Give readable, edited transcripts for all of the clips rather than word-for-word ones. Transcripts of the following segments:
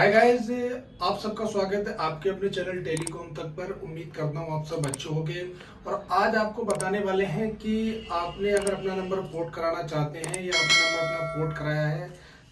Hi guys, आप सबका स्वागत है आपके अपने चैनल टेलीकॉम तक पर। उम्मीद करता हूँ आप सब अच्छे होंगे। और आज आपको बताने वाले हैं कि आपने अगर अपना नंबर पोर्ट कराना चाहते हैं या अपना नंबर अपना पोर्ट कराया है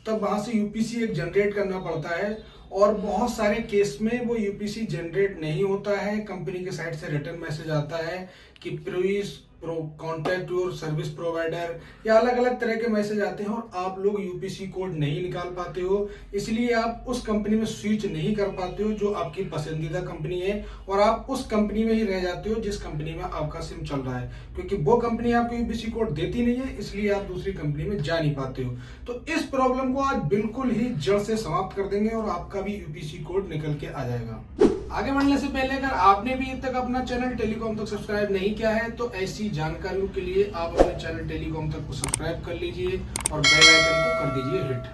तब वहाँ से यूपीसी एक जनरेट करना पड़ता है। और बहुत सारे केस में वो यूपीसी जनरेट नहीं होता है। कंपनी के साइड से रिटर्न मैसेज आता है कि please contact your service provider या अलग अलग तरह के मैसेज आते हैं और आप लोग यूपीसी कोड नहीं निकाल पाते हो। इसलिए आप उस कंपनी में स्विच नहीं कर पाते हो जो आपकी पसंदीदा कंपनी है, और आप उस कंपनी में ही रह जाते हो जिस कंपनी में आपका सिम चल रहा है, क्योंकि वो कंपनी आपको यूपीसी कोड देती नहीं है, इसलिए आप दूसरी कंपनी में जा नहीं पाते हो। तो इस प्रॉब्लम को आज बिल्कुल ही जड़ से समाप्त कर देंगे और आपका भी यूपीसी कोड निकल के आ जाएगा। आगे बढ़ने से पहले अगर आपने भी अब तक अपना चैनल टेलीकॉम तक सब्सक्राइब नहीं किया है तो ऐसी जानकारियों के लिए आप अपने चैनल टेलीकॉम तक को सब्सक्राइब कर लीजिए और बेल आइकन को कर दीजिए हिट।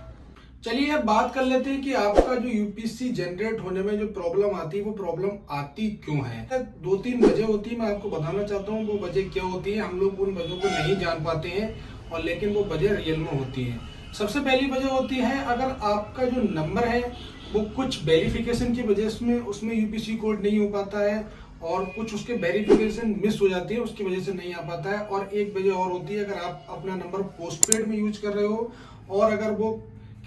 चलिए अब बात कर लेते हैं कि आपका जो यूपीसी जनरेट होने में जो प्रॉब्लम आती है वो प्रॉब्लम आती क्यों है। दो तीन वजह होती है, मैं आपको बताना चाहता हूँ वो वजह क्या होती है। हम लोग उन वजहों को नहीं जान पाते हैं और लेकिन वो वजह रियल में होती है। सबसे पहली वजह होती है, अगर आपका जो नंबर है वो कुछ वेरिफिकेशन की वजह से उसमें यूपीसी कोड नहीं हो पाता है और कुछ उसके वेरिफिकेशन मिस हो जाती है, उसकी वजह से नहीं आ पाता है। और एक वजह और होती है, अगर आप अपना नंबर पोस्टपेड में यूज कर रहे हो और अगर वो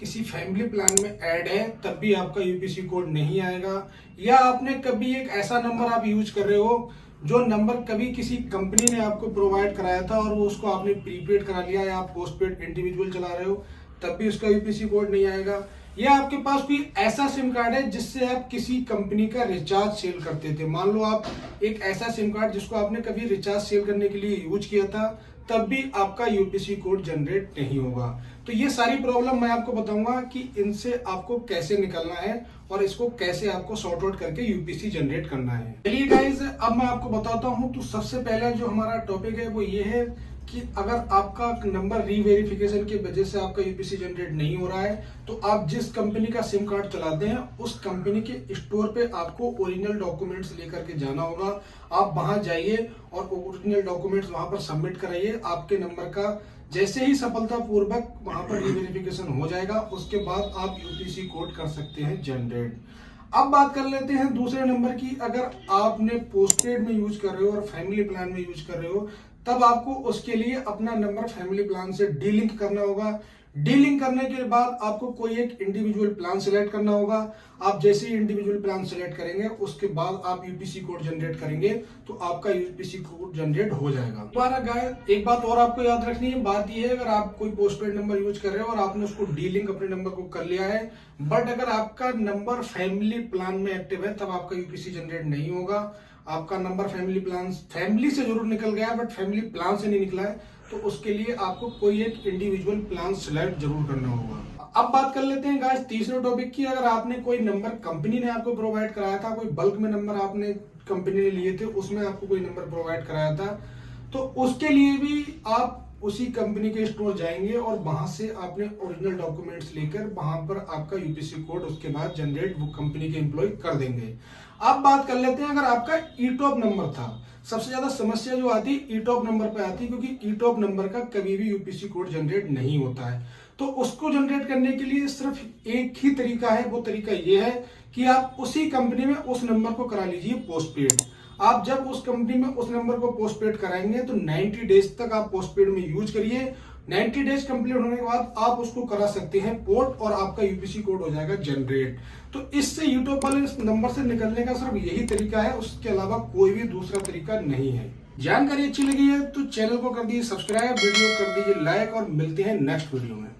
किसी फैमिली प्लान में ऐड है तब भी आपका यूपीसी कोड नहीं आएगा। या आपने कभी एक ऐसा नंबर आप यूज कर रहे हो जो नंबर कभी किसी कंपनी ने आपको प्रोवाइड कराया था और वो उसको आपने प्रीपेड करा लिया, या आप पोस्टपेड इंडिविजुअल चला रहे हो तब भी उसका यूपीसी कोड नहीं आएगा। या आपके पास कोई ऐसा सिम कार्ड है जिससे आप किसी कंपनी का रिचार्ज सेल करते थे। मान लो आप एक ऐसा सिम कार्ड जिसको आपने कभी रिचार्ज सेल करने के लिए यूज किया था, तब भी आपका यूपीसी कोड जनरेट नहीं होगा। तो ये सारी प्रॉब्लम मैं आपको बताऊंगा कि इनसे आपको कैसे निकलना है और इसको कैसे आपको सॉर्ट आउट करके यूपीसी जनरेट करना है। चलिए गाइस, अब मैं आपको बताता हूं। तो सबसे पहले जो हमारा टॉपिक है वो ये है कि अगर आपका नंबर रीवेरिफिकेशन की वजह से आपका यूपीसी जनरेट नहीं हो रहा है तो आप जिस कंपनी का सिम कार्ड चलाते हैं उस कंपनी के स्टोर पे आपको ओरिजिनल डॉक्यूमेंट्स लेकर के जाना होगा। आप वहां जाइए और ओरिजिनल डॉक्यूमेंट्स वहां पर सबमिट कराइए। आपके नंबर का जैसे ही सफलतापूर्वक वहां पर रीवेरिफिकेशन हो जाएगा उसके बाद आप यूपीसी कोड कर सकते हैं जनरेट। अब बात कर लेते हैं दूसरे नंबर की। अगर आपने पोस्टपेड में यूज कर रहे हो और फैमिली प्लान में यूज कर रहे हो तब आपको उसके लिए अपना नंबर फैमिली प्लान से डीलिंक करना होगा। डीलिंक करने के बाद आपको कोई एक इंडिविजुअल प्लान सिलेक्ट करना होगा। आप जैसे ही इंडिविजुअल प्लान सिलेक्ट करेंगे उसके बाद आप यूपीसी कोड जनरेट करेंगे तो आपका यूपीसी कोड जनरेट हो जाएगा। दोबारा गाइस, एक बात और आपको याद रखनी है। बात यह है, अगर आप कोई पोस्टपेड नंबर यूज कर रहे हो और आपने उसको डीलिंक अपने नंबर को कर लिया है, बट अगर आपका नंबर फैमिली प्लान में एक्टिव है तब आपका यूपीसी जनरेट नहीं होगा। आपका नंबर फैमिली से जरूर निकल गया बट फैमिली प्लान से नहीं निकला है, तो उसके लिए आपको कोई एक इंडिविजुअल प्लान सिलेक्ट जरूर करना होगा। अब बात कर लेते हैं गाइस तीसरे टॉपिक की। अगर आपने कोई नंबर कंपनी ने आपको प्रोवाइड कराया था, कोई बल्क में नंबर आपने कंपनी ने लिए थे, उसमें आपको कोई नंबर प्रोवाइड कराया था, तो उसके लिए भी आप उसी कंपनी के स्टोर जाएंगे और वहां से आपने ओरिजिनल डॉक्यूमेंट्स लेकर वहां पर आपका यूपीसी कोड उसके बाद जनरेट वो कंपनी के एम्प्लॉय कर देंगे। अब बात कर लेते हैं, अगर आपका ईटॉप नंबर था, सबसे ज्यादा समस्या जो आती है ईटॉप नंबर पे आती है, क्योंकि ईटॉप नंबर का कभी भी यूपीसी कोड जनरेट नहीं होता है। तो उसको जनरेट करने के लिए सिर्फ एक ही तरीका है, वो तरीका ये है कि आप उसी कंपनी में उस नंबर को करा लीजिए पोस्टपेड। आप जब उस कंपनी में उस नंबर को पोस्टपेड कराएंगे तो 90 डेज तक आप पोस्टपेड में यूज करिए। 90 डेज कंप्लीट होने के बाद आप उसको करा सकते हैं पोर्ट और आपका यूपीसी कोड हो जाएगा जनरेट। तो इससे यूट्यूब वाले नंबर से निकलने का सिर्फ यही तरीका है, उसके अलावा कोई भी दूसरा तरीका नहीं है। जानकारी अच्छी लगी है तो चैनल को कर दीजिए सब्सक्राइब, वीडियो कर दीजिए लाइक और मिलते हैं नेक्स्ट वीडियो में।